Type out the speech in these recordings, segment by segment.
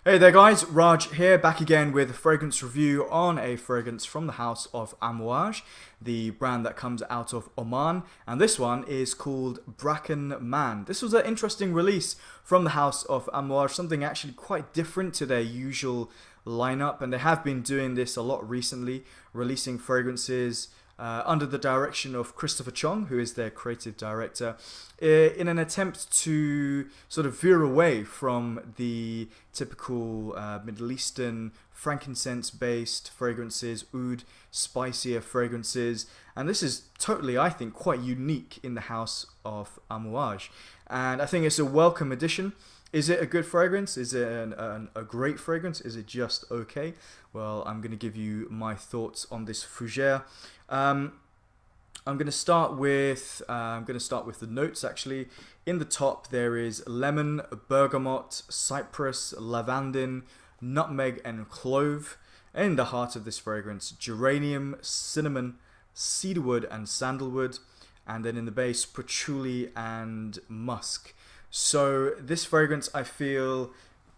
Hey there guys, Raj here, back again with a fragrance review on a fragrance from the house of Amouage, the brand that comes out of Oman, and this one is called Bracken Man. This was an interesting release from the house of Amouage, something actually quite different to their usual lineup, and they have been doing this a lot recently, releasing fragrances under the direction of Christopher Chong, who is their creative director, in an attempt to sort of veer away from the typical Middle Eastern frankincense-based fragrances, oud, spicier fragrances, and this is totally, I think, quite unique in the house of Amouage, and I think it's a welcome addition. Is it a good fragrance? Is it a great fragrance? Is it just okay? Well, I'm going to give you my thoughts on this fougere. I'm going to start with the notes actually. In the top there is lemon, bergamot, cypress, lavandin, nutmeg, and clove. In the heart of this fragrance, geranium, cinnamon, cedarwood, and sandalwood. And then in the base, patchouli and musk. So this fragrance, I feel,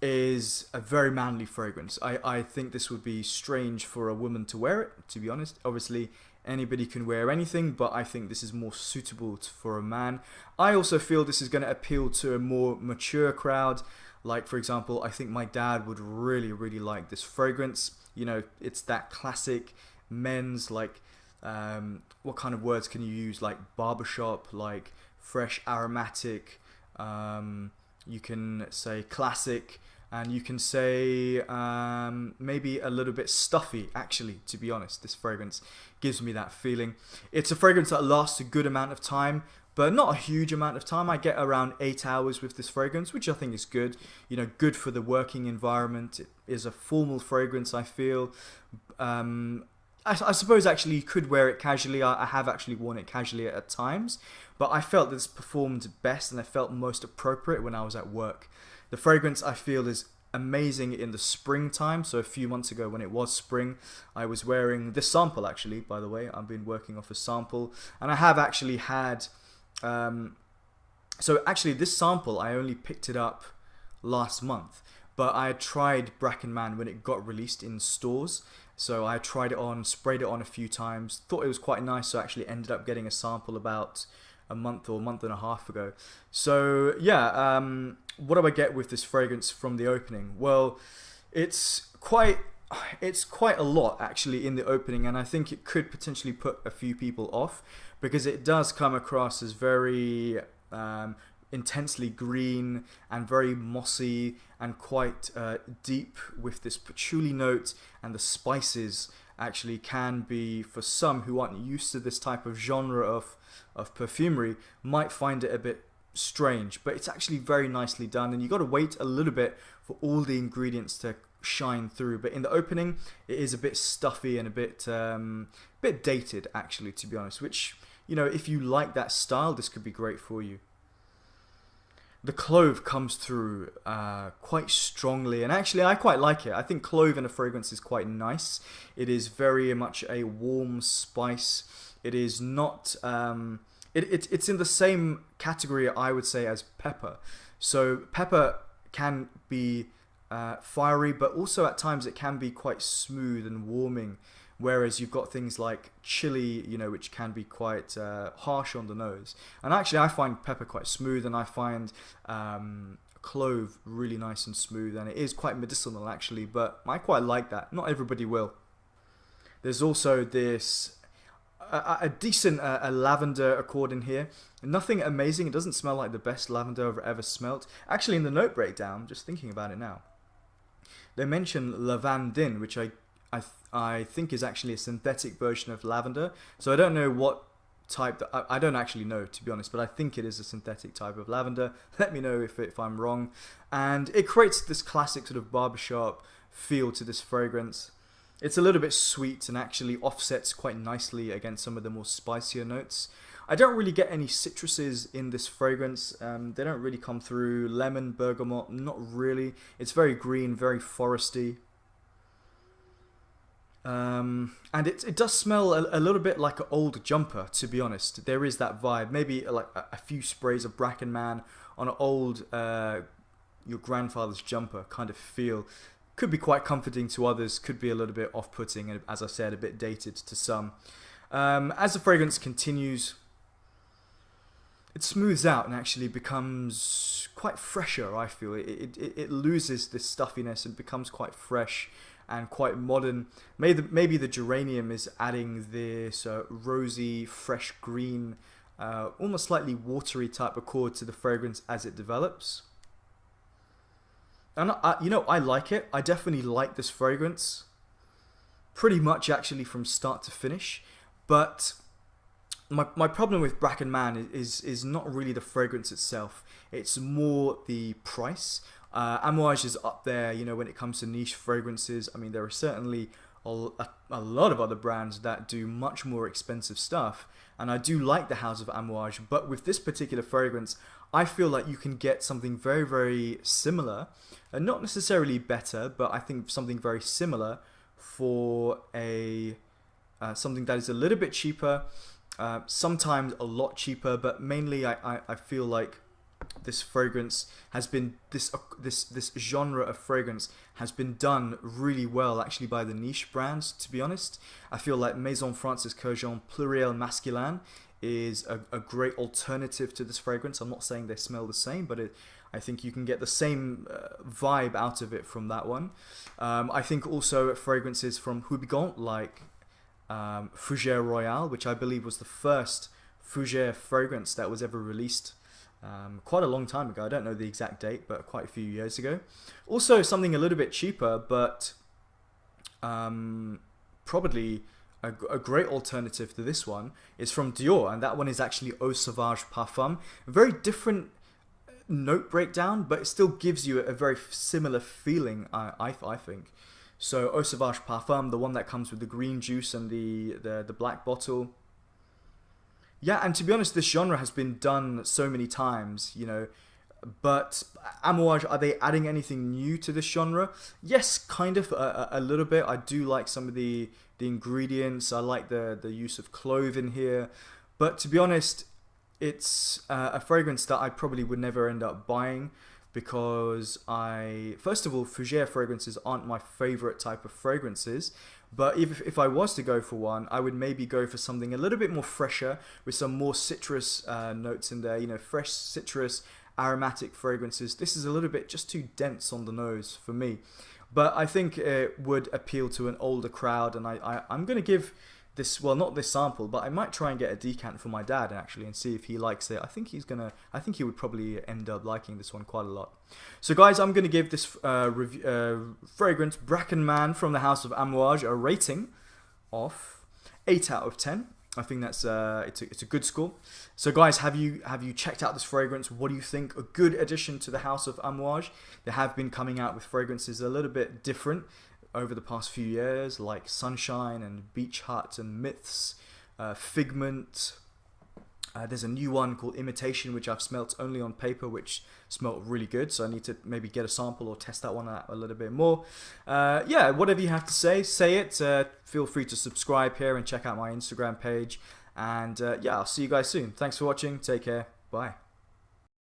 is a very manly fragrance. I think this would be strange for a woman to wear it, to be honest. Obviously, anybody can wear anything, but I think this is more suitable for a man. I also feel this is going to appeal to a more mature crowd. Like, for example, I think my dad would really, really like this fragrance. You know, it's that classic men's, like, what kind of words can you use? Like barbershop, like fresh, aromatic. You can say classic, and you can say maybe a little bit stuffy, actually, to be honest. This fragrance gives me that feeling. It's a fragrance that lasts a good amount of time, but not a huge amount of time. I get around 8 hours with this fragrance, which I think is good. You know, good for the working environment. It is a formal fragrance, I feel. I suppose actually you could wear it casually. I have actually worn it casually at times, but I felt this performed best and I felt most appropriate when I was at work. The fragrance, I feel, is amazing in the springtime. So a few months ago when it was spring, I was wearing this sample actually, by the way. I've been working off a sample, and I have actually had so actually this sample I only picked it up last month, but I had tried Bracken Man when it got released in stores. So I tried it on, sprayed it on a few times, thought it was quite nice, so I actually ended up getting a sample about a month or a month and a half ago. So yeah, what do I get with this fragrance from the opening? Well, it's quite a lot actually in the opening, and I think it could potentially put a few people off because it does come across as very intensely green and very mossy and quite deep with this patchouli note, and the spices actually can be, for some who aren't used to this type of genre of perfumery, might find it a bit strange, but it's actually very nicely done, and you got to wait a little bit for all the ingredients to shine through. But in the opening it is a bit stuffy and a bit dated actually, to be honest, which, you know, if you like that style, this could be great for you. The clove comes through quite strongly, and actually I quite like it. I think clove in a fragrance is quite nice. It is very much a warm spice. It is not it's in the same category, I would say, as pepper. So pepper can be fiery, but also at times it can be quite smooth and warming, whereas you've got things like chili, you know, which can be quite harsh on the nose. And actually I find pepper quite smooth, and I find clove really nice and smooth, and it is quite medicinal actually, but I quite like that. Not everybody will. There's also this a decent lavender accord in here. Nothing amazing. It doesn't smell like the best lavender I've ever smelt. Actually, in the note breakdown, just thinking about it now, they mention lavandin, which I think is actually a synthetic version of lavender. So I don't know what type, I don't actually know, to be honest, but I think it is a synthetic type of lavender. Let me know if I'm wrong. And it creates this classic sort of barbershop feel to this fragrance. It's a little bit sweet and actually offsets quite nicely against some of the more spicier notes. I don't really get any citruses in this fragrance. They don't really come through. Lemon, bergamot, not really. It's very green, very foresty. And it does smell a little bit like an old jumper, to be honest. There is that vibe. Maybe like a few sprays of Bracken Man on an old your grandfather's jumper kind of feel. Could be quite comforting to others, could be a little bit off-putting, and as I said, a bit dated to some. As the fragrance continues, it smooths out and actually becomes quite fresher, I feel. It loses this stuffiness and becomes quite fresh and quite modern. Maybe the geranium is adding this rosy, fresh green, almost slightly watery type accord to the fragrance as it develops. And I like it. I definitely like this fragrance. Pretty much actually from start to finish. But my problem with Bracken Man is not really the fragrance itself. It's more the price. Amouage is up there, when it comes to niche fragrances. I mean, there are certainly a lot of other brands that do much more expensive stuff. And I do like the house of Amouage. But with this particular fragrance, I feel like you can get something very, very similar. And not necessarily better, but I think something very similar for something that is a little bit cheaper. Sometimes a lot cheaper, but mainly I feel like this fragrance has been this genre of fragrance has been done really well actually by the niche brands. To be honest, I feel like Maison Francis Kurkdjian Pluriel Masculin is a great alternative to this fragrance. I'm not saying they smell the same, but I think you can get the same vibe out of it from that one. I think also fragrances from Houbigant like Fougère Royale, which I believe was the first Fougère fragrance that was ever released quite a long time ago. I don't know the exact date, but quite a few years ago. Also something a little bit cheaper, but probably a great alternative to this one is from Dior, and that one is actually Eau Sauvage Parfum. A very different note breakdown, but it still gives you a very similar feeling, I think. So Eau Sauvage Parfum, the one that comes with the green juice and the black bottle. Yeah, and to be honest, this genre has been done so many times, but Amouage, are they adding anything new to this genre? Yes, kind of, a little bit. I do like some of the ingredients. I like the use of clove in here. But to be honest, it's a fragrance that I probably would never end up buying because first of all, Fougère fragrances aren't my favorite type of fragrances. But if I was to go for one, I would maybe go for something a little bit more fresher with some more citrus notes in there, fresh citrus, aromatic fragrances. This is a little bit just too dense on the nose for me. But I think it would appeal to an older crowd, and I'm going to give this, well, not this sample, but I might try and get a decant for my dad actually and see if he likes it. I think he would probably end up liking this one quite a lot. So guys, I'm going to give this fragrance, Bracken Man from the house of Amouage, a rating of 8 out of 10. I think that's it's a good score. So guys, have you checked out this fragrance? What do you think? A good addition to the house of Amouage. They have been coming out with fragrances a little bit different over the past few years, like Sunshine and Beach Hut and Myths, Figment. There's a new one called Imitation, which I've smelt only on paper, which smelt really good. So I need to maybe get a sample or test that one out a little bit more. Yeah, whatever you have to say it. Feel free to subscribe here and check out my Instagram page. And yeah, I'll see you guys soon. Thanks for watching. Take care. Bye.